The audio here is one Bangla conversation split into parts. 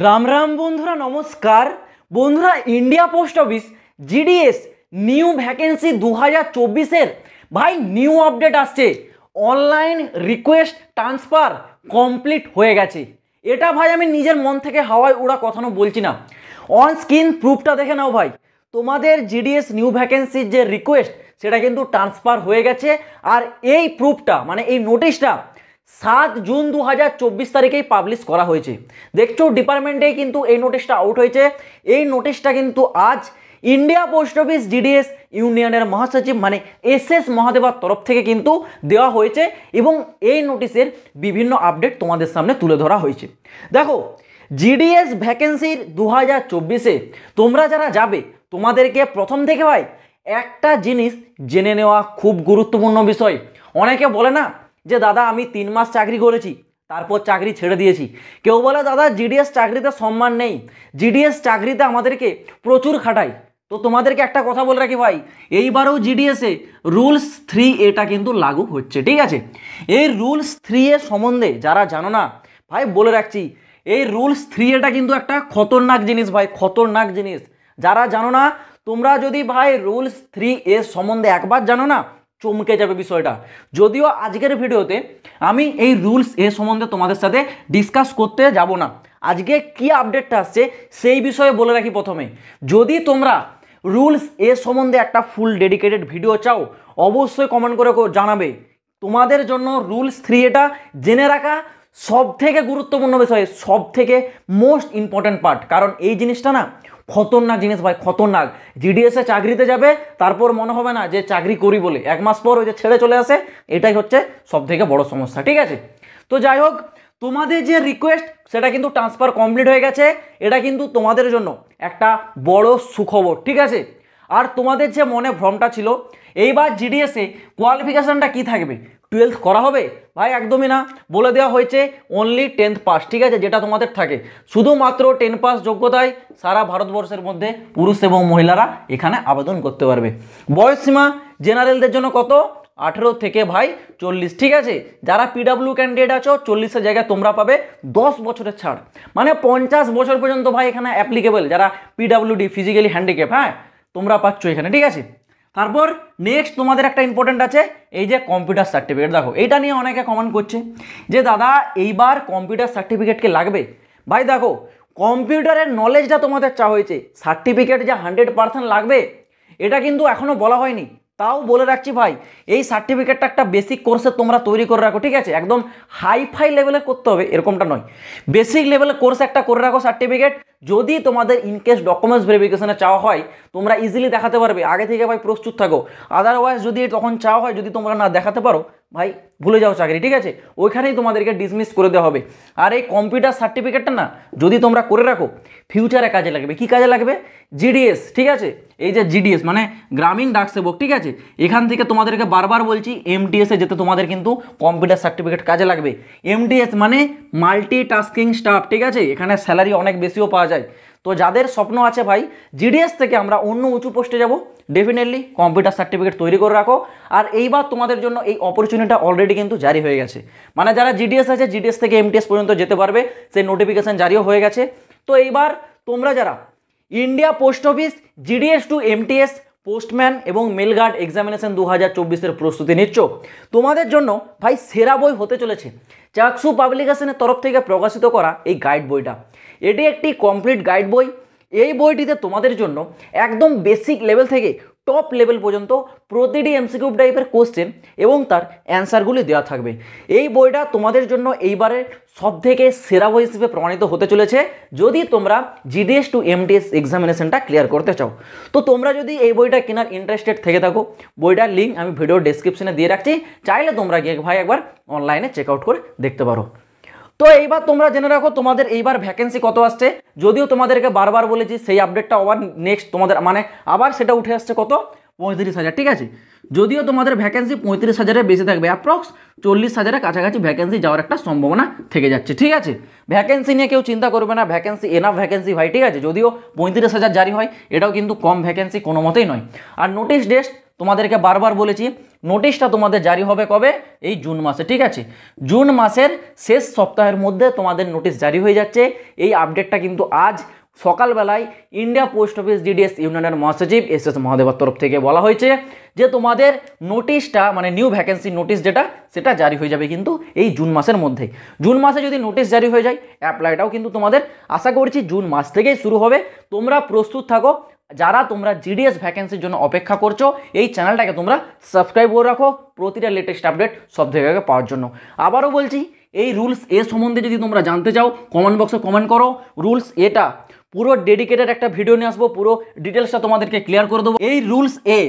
রাম রাম বন্ধুরা, নমস্কার বন্ধুরা। India post office GDS new vacancy 2024-এর ভাই নিউ আপডেট আসছে। অনলাইন রিকোয়েস্ট ট্রান্সফার কমপ্লিট হয়ে গেছে। এটা ভাই আমি নিজের মন থেকে হাওয়ায় উড়া কথা বলছি না, অন স্ক্রিন প্রুফটা দেখে নাও ভাই। তোমাদের জিডিএস নিউ ভ্যাকেন্সির যে রিকোয়েস্ট সেটা কিন্তু ট্রান্সফার হয়ে গেছে। আর এই প্রুফটা মানে এই নোটিশটা 7 জুন 2024 তারিখেই পাবলিশ করা হয়েছে। দেখছো ডিপার্টমেন্টেই কিন্তু এই নোটিশটা আউট হয়েছে। এই নোটিশটা কিন্তু আজ ইন্ডিয়া পোস্ট অফিস জিডিএস ইউনিয়নের মহাসচিব মানে এস মহাদেবার তরফ থেকে কিন্তু দেওয়া হয়েছে এবং এই নোটিশের বিভিন্ন আপডেট তোমাদের সামনে তুলে ধরা হয়েছে। দেখো, জিডিএস ভ্যাকেন্সির 2024-এ তোমরা যারা যাবে তোমাদেরকে প্রথম থেকে ভাই একটা জিনিস জেনে নেওয়া খুব গুরুত্বপূর্ণ বিষয়। অনেকে বলে না যে দাদা আমি 3 মাস চাকরি করেছি তারপর চাকরি ছেড়ে দিয়েছি। কেউ বলে দাদা জিডিএস চাকরিতে সম্মান নেই, জিডিএস চাকরিতে আমাদেরকে প্রচুর খাটায়। তো তোমাদেরকে একটা কথা বলে রাখি ভাই, এইবারও জিডিএসে রুলস 3A কিন্তু লাগু হচ্ছে, ঠিক আছে? এই রুলস 3A সম্বন্ধে যারা জানো না ভাই বলে রাখছি, এই রুলস 3A কিন্তু একটা খতরনাক জিনিস ভাই, খতরনাক জিনিস। যারা জানো না তোমরা যদি ভাই রুলস 3A সম্বন্ধে একবার জানো না চমকে যাবে বিষয়টা। যদিও আজকের ভিডিওতে আমি এই রুলস এ সম্বন্ধে তোমাদের সাথে ডিসকাস করতে যাব না, আজকে কি আপডেটটা আসছে সেই বিষয়ে বলে রাখি। প্রথমে যদি তোমরা রুলস এ সম্বন্ধে একটা ফুল ডেডিকেটেড ভিডিও চাও অবশ্যই কমেন্ট করে জানাবে। তোমাদের জন্য রুলস 3A জেনে রাখা সব থেকে গুরুত্বপূর্ণ বিষয়, সব থেকে মোস্ট ইম্পর্ট্যান্ট পার্ট। কারণ এই জিনিসটা না খতরনাক জিনিস ভাই, খতরনাক। জিডিএসে চাকরিতে যাবে তারপর মনে হবে না যে চাকরি করি বলে, 1 মাস পর ওই যে ছেড়ে চলে আসে, এটাই হচ্ছে সব থেকে বড় সমস্যা, ঠিক আছে? তো যাই হোক, তোমাদের যে রিকোয়েস্ট সেটা কিন্তু ট্রান্সফার কমপ্লিট হয়ে গেছে। এটা কিন্তু তোমাদের জন্য একটা বড় সুখবর, ঠিক আছে? আর তোমাদের যে মনে ভ্রমটা ছিল এইবার জিডিএসে কোয়ালিফিকেশানটা কি থাকবে, 12th করা হবে ভাই? একদমই না, বলে দেওয়া হয়েছে অনলি 10th পাস, ঠিক আছে? যেটা তোমাদের থাকে শুধুমাত্র 10 পাস যোগ্যতায় সারা ভারতবর্ষের মধ্যে পুরুষ এবং মহিলারা এখানে আবেদন করতে পারবে। বয়স সীমা জেনারেলদের জন্য কত? 18 থেকে ভাই 40, ঠিক আছে? যারা পিডাব্লিউ ক্যান্ডিডেট আছো 40-এর জায়গায় তোমরা পাবে 10 বছরের ছাড়, মানে 50 বছর পর্যন্ত ভাই এখানে অ্যাপ্লিকেবল। যারা পিডাব্লিউডি ফিজিক্যালি হ্যান্ডিক্যাপ, হ্যাঁ তোমরা পাচ্ছ এখানে, ঠিক আছে? তারপর নেক্সট তোমাদের একটা ইম্পর্টেন্ট আছে এই যে কম্পিউটার সার্টিফিকেট। দেখো এইটা নিয়ে অনেকে কমেন্ট করছে যে দাদা এইবার কম্পিউটার সার্টিফিকেট কি লাগবে? ভাই দেখো, কম্পিউটারের নলেজটা তোমাদের চা হয়েছে, সার্টিফিকেট যে 100% লাগবে এটা কিন্তু এখনও বলা হয়নি। তাও বলে রাখছি ভাই, এই সার্টিফিকেটটা একটা বেসিক কোর্সে তোমরা তৈরি করে রাখো, ঠিক আছে? একদম হাইফাই লেভেলে করতে হবে এরকমটা নয়, বেসিক লেভেলের কোর্স একটা করে রাখো সার্টিফিকেট। যদি তোমাদের ইনকেস ডকুমেন্টস ভেরিফিকেশনে চাওয়া হয় তোমরা ইজিলি দেখাতে পারবে, আগে থেকে ভাই প্রস্তুত থাকো। আদারওয়াইজ যদি তখন চাওয়া হয় যদি তোমরা না দেখাতে পারো ভাই ভুলে যাও চাকরি, ঠিক আছে? ওইখানেই তোমাদেরকে ডিসমিস করে দেওয়া হবে। আর এই কম্পিউটার সার্টিফিকেটটা না যদি তোমরা করে রাখো ফিউচারে কাজে লাগবে। কি কাজে লাগবে? জিডিএস, ঠিক আছে? এই যে জিডিএস মানে গ্রামীণ ডাক সেবক, ঠিক আছে? এখান থেকে তোমাদেরকে বারবার বলছি এমটিএসে যেতে তোমাদের কিন্তু কম্পিউটার সার্টিফিকেট কাজে লাগবে। এমটিএস মানে মাল্টি টাস্কিং স্টাফ, ঠিক আছে? এখানে স্যালারি অনেক বেশিও পাওয়া যায়। তো যাদের স্বপ্ন আছে ভাই জিডিএস থেকে আমরা অন্য উঁচু পোস্টে যাব, ডেফিনেটলি কম্পিউটার সার্টিফিকেট তৈরি করে রাখো। আর এইবার তোমাদের জন্য এই অপরচুনিটিটা অলরেডি কিন্তু জারি হয়ে গেছে, মানে যারা জিডিএস আছে জিডিএস থেকে এমটিএস পর্যন্ত যেতে পারবে, সেই নোটিফিকেশান জারিও হয়ে গেছে। তো এইবার তোমরা যারা India post office GDS to MTS postman এবং মেলগার্ড এক্সামিনেশন 2024-এর প্রস্তুতি নিচ্ছ, তোমাদের জন্য ভাই সেরা বই হতে চলেছে চাকসু পাবলিকেশনের তরফ থেকে প্রকাশিত করা এই গাইড বইটা। এটি একটি কমপ্লিট গাইড বই। এই বইটিতে তোমাদের জন্য একদম বেসিক লেভেল থেকে টপ লেভেল পর্যন্ত প্রতিটি এমসিকিউ টাইপের কোশ্চেন এবং তার অ্যান্সারগুলি দেওয়া থাকবে। এই বইটা তোমাদের জন্য এইবারের সবথেকে সেরা বই হিসেবে প্রমাণিত হতে চলেছে যদি তোমরা জিডিএস টু এমটিএস এক্সামিনেশনটা ক্লিয়ার করতে চাও। তো তোমরা যদি এই বইটা কেনার ইন্টারেস্টেড থেকে থাকো বইটার লিঙ্ক আমি ভিডিও ডেসক্রিপশনে দিয়ে রাখছি, চাইলে তোমরা গিয়ে ভাই একবার অনলাইনে চেক আউট করে দেখতে পারো। তো এইবার তোমরা জেনে রাখো তোমাদের এইবার ভ্যাকেন্সি কত আসছে। যদিও তোমাদেরকে বারবার বলেছি সেই আপডেটটা আবার নেক্সট তোমাদের মানে আবার সেটা উঠে আসছে কত, 35,000, ঠিক আছে? যদিও তোমাদের ভ্যাকেন্সি 35,000-এর বেশি থাকবে, অ্যাপ্রক্স 40,000-এর কাছাকাছি ভ্যাকেন্সি যাওয়ার একটা সম্ভাবনা থেকে যাচ্ছে, ঠিক আছে? ভ্যাকেন্সি নিয়ে কেউ চিন্তা করবে না, ভ্যাকেন্সি এনাফ ভ্যাকেন্সি ভাই, ঠিক আছে? যদিও 35,000 জারি হয় এটাও কিন্তু কম ভ্যাকেন্সি কোনো মতেই নয়। আর নোটিশ ডেট তোমাদেরকে বারবার বলেছি নোটিশটা তোমাদের জারি হবে কবে, এই জুন মাসে, ঠিক আছে। জুন মাসের শেষ সপ্তাহের মধ্যে তোমাদের নোটিশ জারি হয়ে যাচ্ছে। এই আপডেটটা কিন্তু আজ সকালবেলায় ইন্ডিয়া পোস্ট অফিস জিডিএস ইউনিয়নের মহাসচিব এস মহাদেবের তরফ থেকে বলা হয়েছে যে তোমাদের নোটিশটা মানে নিউ ভ্যাকেন্সি নোটিশ যেটা সেটা জারি হয়ে যাবে কিন্তু এই জুন মাসের মধ্যেই। জুন মাসে যদি নোটিশ জারি হয়ে যায় অ্যাপ্লাইটাও কিন্তু তোমাদের আশা করছি জুন মাস থেকেই শুরু হবে। তোমরা প্রস্তুত থাকো, যারা তোমরা জিডিএস ভ্যাকেন্সির জন্য অপেক্ষা করছো এই চ্যানেলটাকে তোমরা সাবস্ক্রাইব করে রাখো প্রতিটা লেটেস্ট আপডেট সব থেকে আগে পাওয়ার জন্য। আবারও বলছি এই রুলস এ সম্বন্ধে যদি তোমরা জানতে চাও কমেন্ট বক্সে কমেন্ট করো। রুলস এটা পুরো ডেডিকেটেড একটা ভিডিও নিয়ে আসবো, পুরো ডিটেলসটা তোমাদেরকে ক্লিয়ার করে দেবো। এই রুলস এ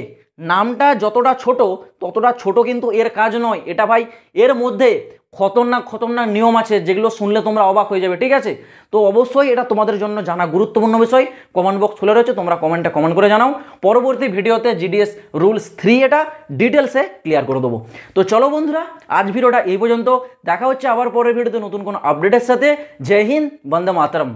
নামটা যতটা ছোট ততটা ছোট কিন্তু এর কাজ নয়। এটা ভাই এর মধ্যে খতরনাক খতরনাক নিয়ম আছে যেগুলো শুনলে তোমরা অবাক হয়ে যাবে, ঠিক আছে। তো অবশ্যই এটা তোমাদের জন্য জানা গুরুত্বপূর্ণ বিষয়। কমেন্ট বক্স খুলে রয়েছে, তোমরা কমেন্টে কমেন্ট করে জানাও। পরবর্তী ভিডিওতে জিডিএস রুলস 3 এটা ডিটেলসে ক্লিয়ার করে দেবো। তো চলো বন্ধুরা, আজ ভিডিওটা এই পর্যন্ত। দেখা হচ্ছে আবার পরের ভিডিওতে নতুন কোনো আপডেটের সাথে। জয় হিন্দ, বন্দে মাতরম।